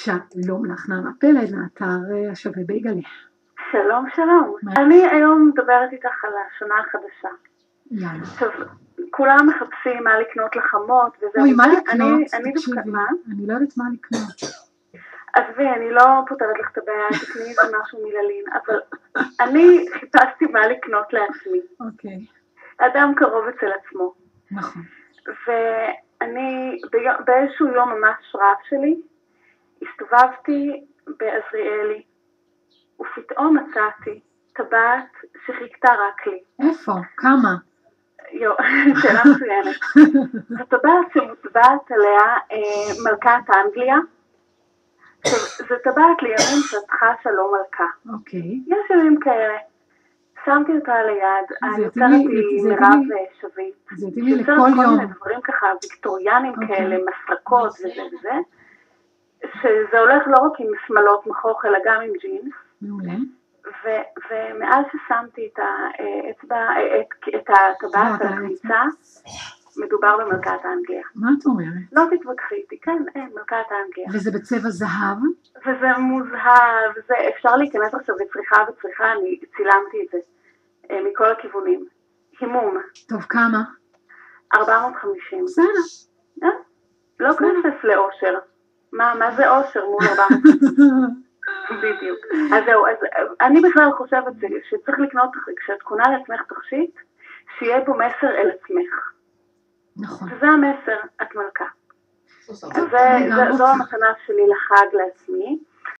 שלום לך, נעמה פלד, מאתר השווה בייגלה. שלום, שלום. אני היום מדברת איתך על השנה החדשה. יאללה. עכשיו, כולם מחפשים מה לקנות לחמות וזה. אוי, מה לקנות? תקשיבי. אני לא יודעת מה לקנות. עזבי, אני לא פותרת לך את הבעיה, תקני איזה משהו מיללין, אבל אני חיפשתי מה לקנות לעצמי. אוקיי. אדם קרוב אצל עצמו. נכון. ואני באיזשהו יום ממש רב שלי, הסתובבתי בעזריאלי, ופתאום מצאתי טבעת שחיכתה רק לי. איפה? כמה? שאלה מצוינת. זו טבעת שמוטבעת עליה מלכת אנגליה. זו טבעת לימים שטחה שלום מלכה. אוקיי. יש ימים כאלה. שמתי אותה על היד, היוצרת היא מירב שביט. זה התאים לי לכל יוצרת כל יום. מיני דברים ככה ויקטוריאנים כאלה, מסרקות וזה וזה. שזה הולך לא רק עם שמלות מכוך, אלא גם עם ג'ינס. מעולה. ומאז ששמתי את האצבע, את הטבעת על החמיצה, מדובר במלכת האנגליה. מה את אומרת? לא תתווכחי איתי, כן, מלכת האנגליה. וזה בצבע זהב? וזה מוזהב, אפשר להיכנס עכשיו לצריכה וצריכה, אני צילמתי את זה מכל הכיוונים. הימום. טוב, כמה? 450. בסדר. לא כסף לאושר. מה זה אושר מול 450? בדיוק. אז זהו, אני בכלל חושבת שצריך לקנות, כשאת קונה לעצמך תכשיט, שיהיה בו מסר אל עצמך. נכון. וזה המסר, את מלכה. אז זו המתנה שלי לחג לעצמי.